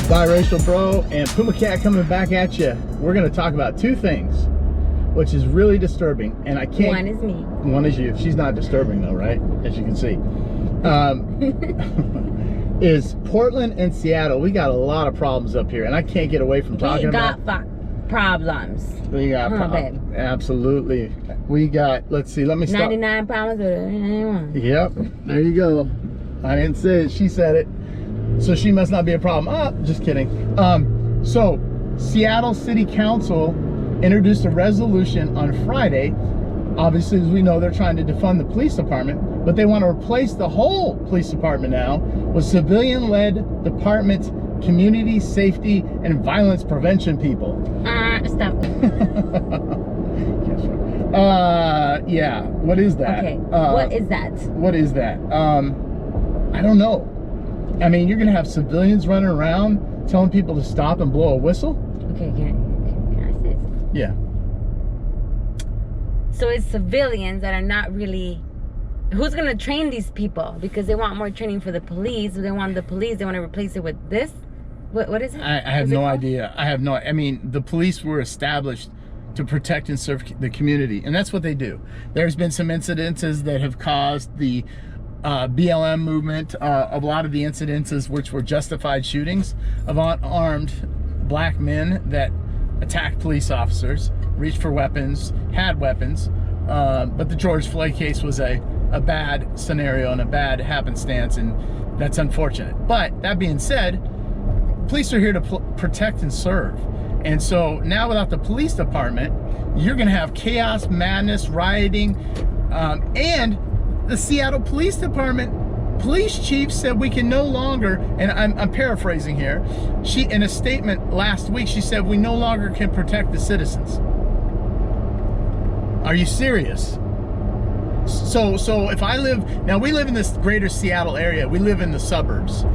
Biracial Bro and Puma Cat coming back at you. We're going to talk about two things, which is really disturbing, and I can't. One is me. One is you. She's not disturbing though, right? As you can see. Is Portland and Seattle. We got a lot of problems up here, and I can't get away from talking about. We got problems. We got babe. Absolutely. We got. Let's see. Let me stop. 99 problems with anyone. Yep. There you go. I didn't say it. She said it. So she must not be a problem. Oh, just kidding. So Seattle City Council introduced a resolution on Friday. Obviously, as we know, they're trying to defund the police department, but they want to replace the whole police department now with civilian-led department, community safety and violence prevention people. Stop. Yeah. What is that? Okay. What is that? What is that? I don't know. I mean, you're gonna have civilians running around telling people to stop and blow a whistle? Okay, can I say something? Yeah. So it's civilians that are not really. Who's gonna train these people? Because they want more training for the police. They want the police. They want to replace it with this. What is it? I have no idea. I have no. I mean, the police were established to protect and serve the community, and that's what they do. There's been some incidences that have caused the BLM movement, a lot of the incidences which were justified shootings of unarmed black men that attacked police officers, reached for weapons, had weapons, but the George Floyd case was a bad scenario and a bad happenstance, and that's unfortunate. But that being said, police are here to protect and serve. And so now without the police department, you're gonna have chaos, madness, rioting, and the Seattle Police Department police chief said we can no longer, and I'm paraphrasing here, she, in a statement last week, she said we no longer can protect the citizens. Are you serious? So if I live, now we live in this greater Seattle area, we live in the suburbs.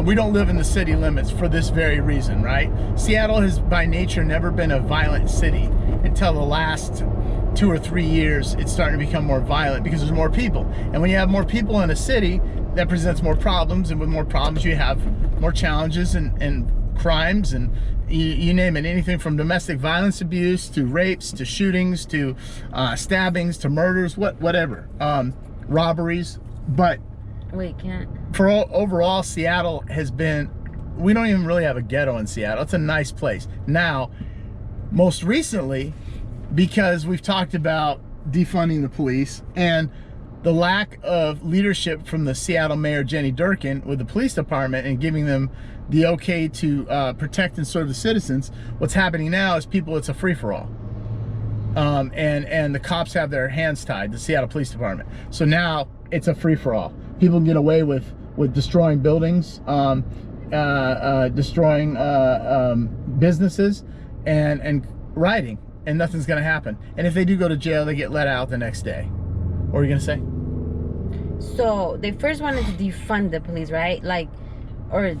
We don't live in the city limits for this very reason, right? Seattle has by nature never been a violent city until the last 2 or 3 years. It's starting to become more violent because there's more people, and when you have more people in a city, that presents more problems, and with more problems you have more challenges and crimes, and you name it, anything from domestic violence abuse to rapes to shootings to stabbings to murders, whatever, robberies. But wait, can't for overall, Seattle has been, we don't even really have a ghetto in Seattle. It's a nice place. Now, most recently, because we've talked about defunding the police and the lack of leadership from the Seattle Mayor Jenny Durkin with the police department and giving them the okay to protect and serve the citizens, what's happening now is it's a free-for-all. And the cops have their hands tied, the Seattle Police Department. So now it's a free-for-all. People get away with destroying buildings, destroying businesses, and rioting, and nothing's gonna happen. And if they do go to jail, they get let out the next day. What are you gonna say? So they first wanted to defund the police, right? Like, or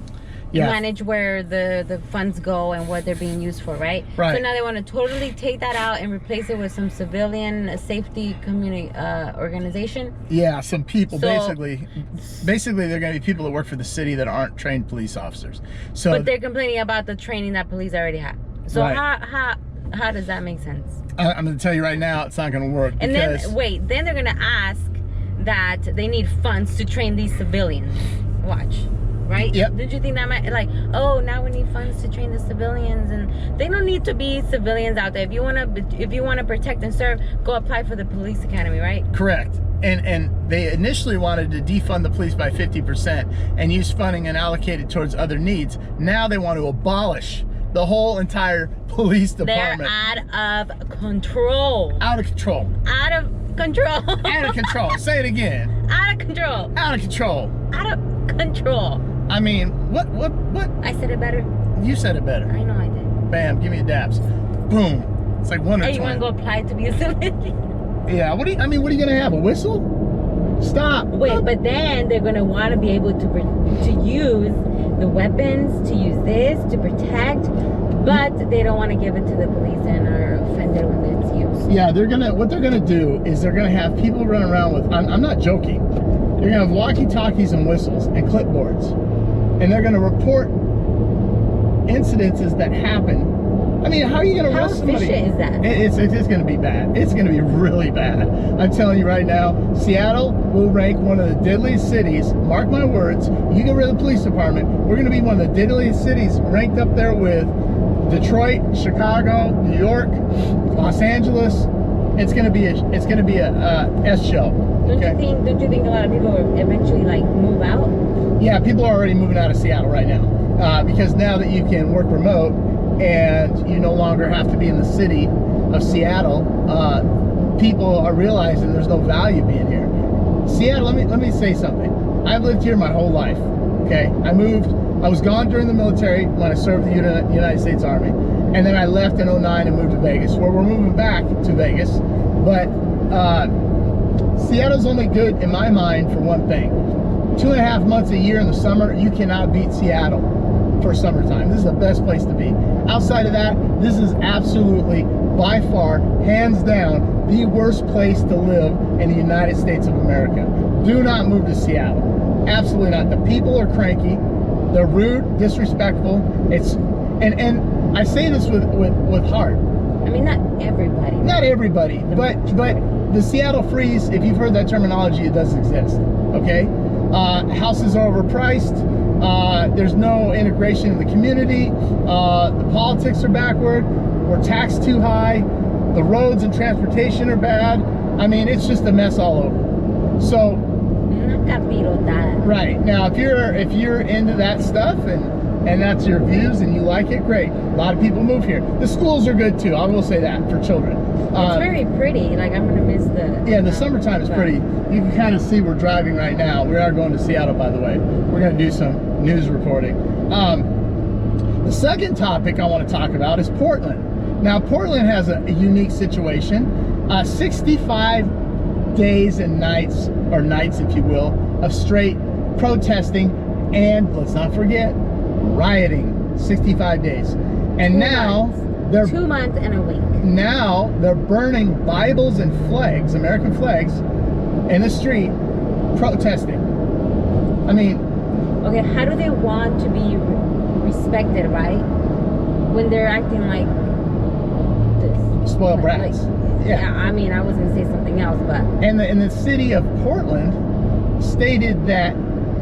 manage where the funds go and what they're being used for, right? Right. So now they want to totally take that out and replace it with some civilian safety community organization. Yeah, some people. So, basically they're going to be people that work for the city that aren't trained police officers. So, but they're complaining about the training that police already have. So right. How does that make sense? I'm going to tell you right now, it's not going to work. And then wait, then they're going to ask that they need funds to train these civilians. Watch. Right? Yep. Did you think that might, like, oh, now we need funds to train the civilians, and they don't need to be civilians out there. If you wanna protect and serve, go apply for the police academy, right? Correct. And they initially wanted to defund the police by 50% and use funding and allocate it towards other needs. Now they want to abolish the whole entire police department. They're out of control. Out of control. Out of control. Out of control. Say it again. Out of control. Out of control. Out of control. I mean, what? I said it better. You said it better. I know I did. Bam, give me a daps. Boom. It's like one or two. You want to go apply to be a civilian? Yeah, what are you going to have, a whistle? Stop. Wait, but then they're going to want to be able to use the weapons, to use this, to protect, but they don't want to give it to the police and are offended when it's used. Yeah, what they're gonna do is they're gonna have people run around with, I'm not joking, they're gonna have walkie-talkies and whistles and clipboards, and they're gonna report incidences that happen. I mean, how are you going to arrest somebody? How efficient is that? It's going to be bad. It's going to be really bad. I'm telling you right now, Seattle will rank one of the deadliest cities. Mark my words. You get rid of the police department, we're going to be one of the deadliest cities, ranked up there with Detroit, Chicago, New York, Los Angeles. It's going to be a S show. Don't you think a lot of people will eventually like move out? Yeah, people are already moving out of Seattle right now because now that you can work remote and you no longer have to be in the city of Seattle, people are realizing there's no value being here. Seattle, let me say something. I've lived here my whole life. Okay, I was gone during the military when I served the United States Army, and then I left in 09 and moved to Vegas, where we're moving back to Vegas. But Seattle's only good in my mind for one thing. 2.5 months a year in the summer, you cannot beat Seattle for summertime. This is the best place to be. Outside of that, this is absolutely, by far, hands down, the worst place to live in the United States of America. Do not move to Seattle. Absolutely not. The people are cranky. They're rude, disrespectful. And I say this with heart. I mean, not everybody. Not everybody, but the Seattle freeze, if you've heard that terminology, it does exist. Okay? Houses are overpriced. There's no integration in the community. The politics are backward. We're taxed too high. The roads and transportation are bad. I mean, it's just a mess all over. So, right now, if you're into that stuff and that's your views and you like it, great. A lot of people move here. The schools are good too. I will say that for children. It's very pretty. Like, I'm gonna miss the. Yeah, the summertime is pretty. You can kind of see we're driving right now. We are going to Seattle, by the way. We're going to do some news reporting. The second topic I want to talk about is Portland. Now, Portland has a unique situation. 65 days and nights, or nights, if you will, of straight protesting, and let's not forget, rioting. 65 days. And now they're 2 months and a week. Now they're burning Bibles and flags, American flags, in the street, protesting. I mean, okay, how do they want to be respected, right? When they're acting like this, spoiled brats. Like, yeah, I mean, I was gonna say something else, but and the city of Portland stated that,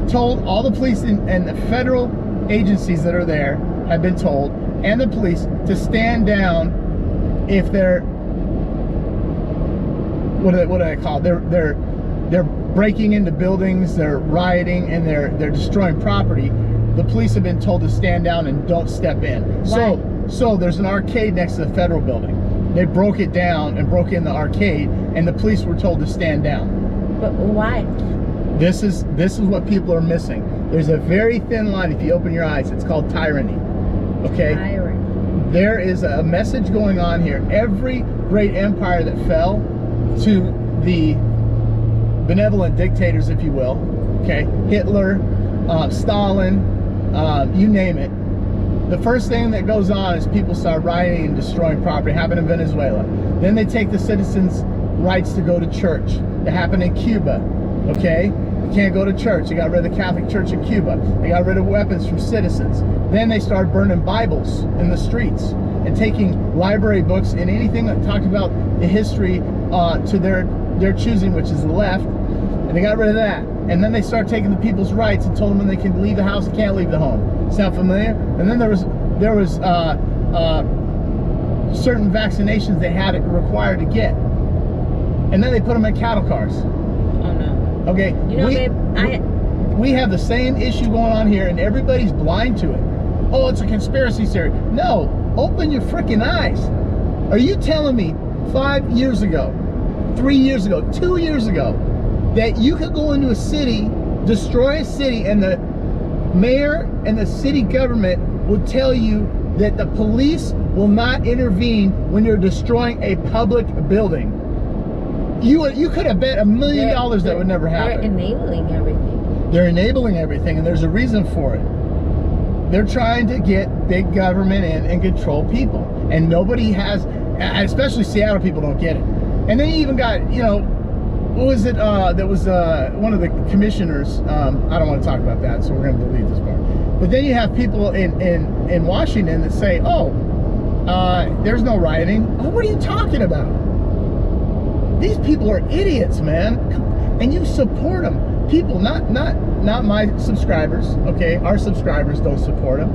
told all the police and the federal agencies that are there have been told, and the police, to stand down if they're what do I call it? They're breaking into buildings, they're rioting, and they're destroying property. The police have been told to stand down and don't step in. Why? So there's an arcade next to the federal building. They broke it down and broke in the arcade, and the police were told to stand down. But why? This is what people are missing. There's a very thin line if you open your eyes. It's called tyranny. Okay? Tyranny. There is a message going on here. Every great empire that fell to the benevolent dictators, if you will, okay, Hitler, Stalin, you name it, the first thing that goes on is people start rioting and destroying property. It happened in Venezuela. Then they take the citizens' rights to go to church. It happened in Cuba. Okay? You can't go to church. They got rid of the Catholic Church in Cuba. They got rid of weapons from citizens. Then they started burning Bibles in the streets and taking library books and anything that talked about the history to their choosing, which is the left. And they got rid of that. And then they started taking the people's rights and told them when they can leave the house and can't leave the home. Sound familiar? And then there was certain vaccinations they had required to get. And then they put them in cattle cars. Oh no. Okay. You know, babe, we have the same issue going on here, and everybody's blind to it. Oh, it's a conspiracy theory. No, open your freaking eyes. Are you telling me 5 years ago, 3 years ago, 2 years ago, that you could go into a city, destroy a city, and the mayor and the city government would tell you that the police will not intervene when you're destroying a public building? You could have bet $1 million that would never happen. They're enabling everything. They're enabling everything, and there's a reason for it. They're trying to get big government in and control people. And nobody has, especially Seattle people don't get it. And then you even got, you know, what was it? That was one of the commissioners. I don't want to talk about that, so we're going to delete this part. But then you have people in Washington that say, "Oh, there's no rioting." Oh, what are you talking about? These people are idiots, man, and you support them. People, not my subscribers. Okay, our subscribers don't support them.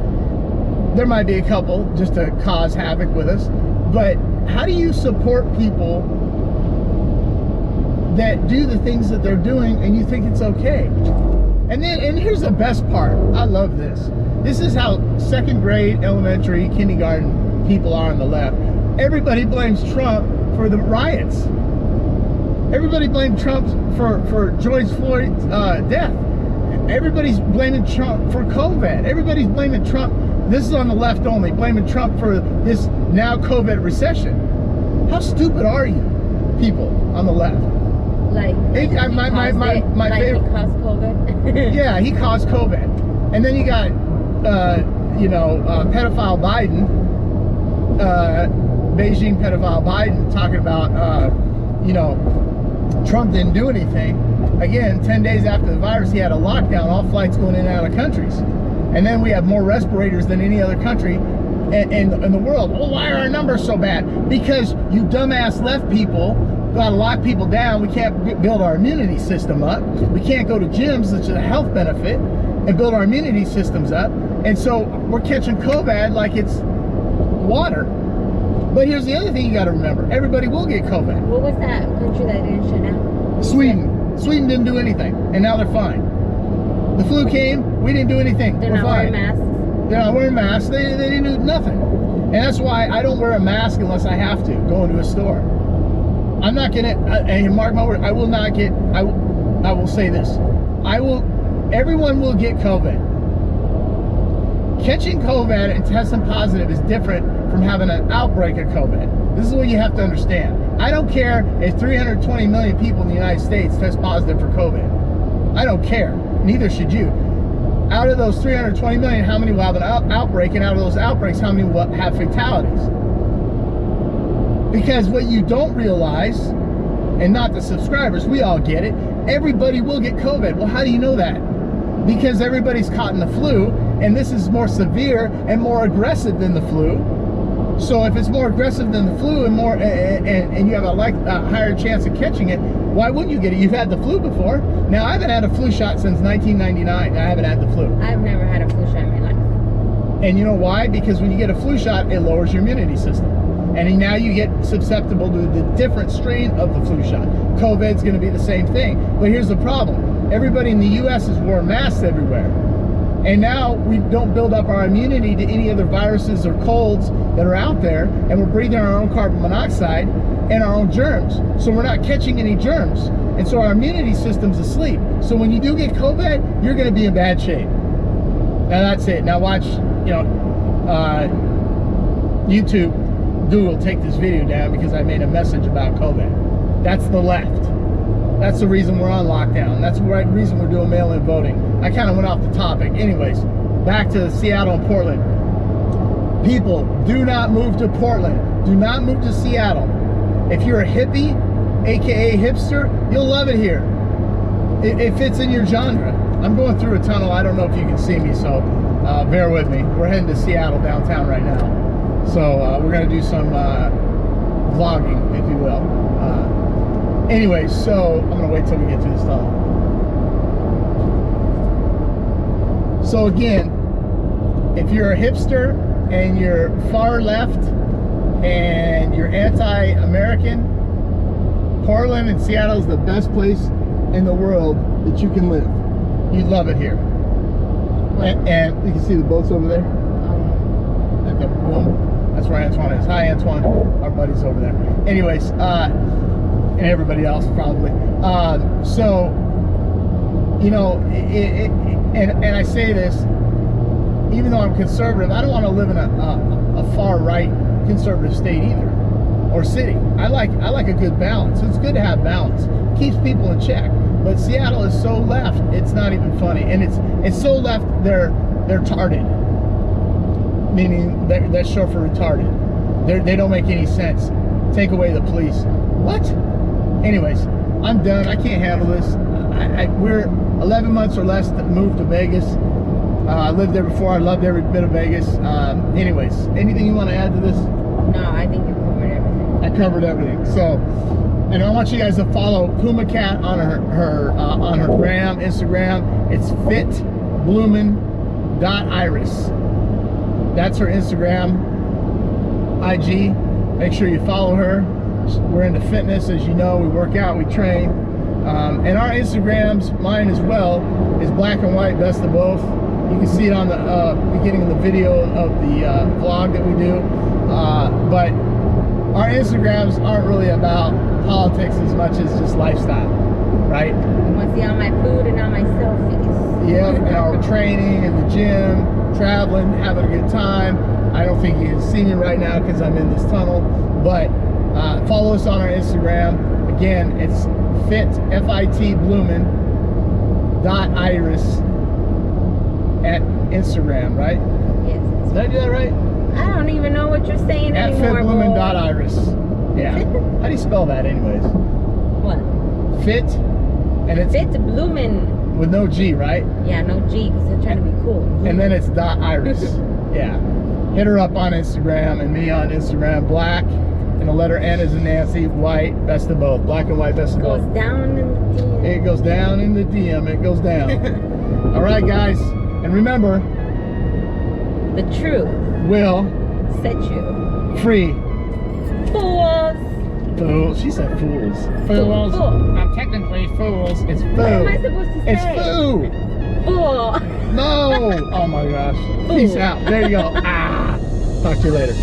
There might be a couple just to cause havoc with us, but how do you support people that do the things that they're doing and you think it's okay? And here's the best part. I love this. This is how second grade, elementary, kindergarten people are on the left. Everybody blames Trump for the riots. Everybody blamed Trump for George Floyd's death. Everybody's blaming Trump for COVID. Everybody's blaming Trump. This is on the left only, blaming Trump for this now COVID recession. How stupid are you, people on the left? Like my favorite. He caused COVID. Yeah, he caused COVID. And then you got, pedophile Biden, Beijing pedophile Biden talking about, Trump didn't do anything. Again, 10 days after the virus, he had a lockdown, all flights going in and out of countries. And then we have more respirators than any other country in the world. Well, why are our numbers so bad? Because you dumbass left people got to lock people down. We can't build our immunity system up. We can't go to gyms, which is a health benefit, and build our immunity systems up. And so we're catching COVID like it's water. But here's the other thing you got to remember. Everybody will get COVID. What was that country that didn't shut down? Sweden. Sweden didn't do anything, and now they're fine. The flu came, we didn't do anything. They're not wearing masks? They're not wearing masks. They didn't do nothing. And that's why I don't wear a mask unless I have to go into a store. I'm not gonna, and mark my word, I will not get, I will say this. Everyone will get COVID. Catching COVID and testing positive is different from having an outbreak of COVID. This is what you have to understand. I don't care if 320 million people in the United States test positive for COVID. I don't care. Neither should you. Out of those 320 million, how many will have an outbreak? And out of those outbreaks, how many will have fatalities? Because what you don't realize, and not the subscribers, we all get it, everybody will get COVID. Well, how do you know that? Because everybody's caught in the flu, and this is more severe and more aggressive than the flu. So if it's more aggressive than the flu and and you have a higher chance of catching it, why wouldn't you get it? You've had the flu before. Now, I haven't had a flu shot since 1999. I haven't had the flu. I've never had a flu shot in my life. And you know why? Because when you get a flu shot, it lowers your immunity system. And now you get susceptible to the different strain of the flu shot. COVID's going to be the same thing. But here's the problem. Everybody in the U.S. is wearing masks everywhere. And now we don't build up our immunity to any other viruses or colds that are out there. And we're breathing our own carbon monoxide and our own germs. So we're not catching any germs. And so our immunity system's asleep. So when you do get COVID, you're going to be in bad shape. Now that's it. Now watch, YouTube, Google, take this video down because I made a message about COVID. That's the left. That's the reason we're on lockdown. That's the right reason we're doing mail-in voting. I kind of went off the topic. Anyways, back to Seattle and Portland. People, do not move to Portland. Do not move to Seattle. If you're a hippie, aka hipster, you'll love it here. It fits in your genre. I'm going through a tunnel. I don't know if you can see me, so bear with me. We're heading to Seattle downtown right now. So we're going to do some vlogging, if you will. Anyways, so I'm going to wait till we get to this tunnel. So again, if you're a hipster and you're far left and you're anti-American, Portland and Seattle is the best place in the world that you can live. You'd love it here. And you can see the boats over there. At the boom. That's where Antoine is. Hi, Antoine. Our buddy's over there. Anyways, and everybody else probably. So, you know, and I say this, even though I'm conservative, I don't want to live in a far right conservative state either, or city. I like a good balance. It's good to have balance. It keeps people in check. But Seattle is so left, it's not even funny. And it's so left, they're tarded. Meaning that's short for retarded. They don't make any sense. Take away the police. What? Anyways, I'm done. I can't handle this. We're 11 months or less to move to Vegas. I lived there before. I loved every bit of Vegas. Anyways, anything you want to add to this? No, I think you covered everything. I covered everything. So, and I want you guys to follow Puma Cat on her Instagram. It's fitbloomin.iris. That's her Instagram, IG. Make sure you follow her. We're into fitness, as you know. We work out, we train. And our Instagrams, mine as well, is black and white, best of both. You can see it on the beginning of the video of the vlog that we do. But our Instagrams aren't really about politics as much as just lifestyle, right? You want to see all my food and all my selfies. Yeah, and our training in the gym, traveling, having a good time. I don't think you can see me right now because I'm in this tunnel, but follow us on our Instagram. Again, it's fitbloomin.iris at Instagram, right? Yes. Did I do that right? I don't even know what you're saying At anymore. fitbloomin.iris. Yeah. How do you spell that anyways? What? Fit, and it's Fit bloomin'. with no G, right? Yeah, no G, because they're trying to be cool. And then it's .iris. Yeah. Hit her up on Instagram and me on Instagram. Black, and the letter N is in Nancy. White, best of both. Black and white, best of both. Goes down in the DM. It goes down in the DM. It goes down. All right, guys. And remember, The truth will set you free. fools. Fools. She said fools. Fools. Fool. I'm technically fools. It's foo. What am I supposed to say? It's foo. Fool. No. Oh my gosh. Peace out. There you go. Ah. Talk to you later.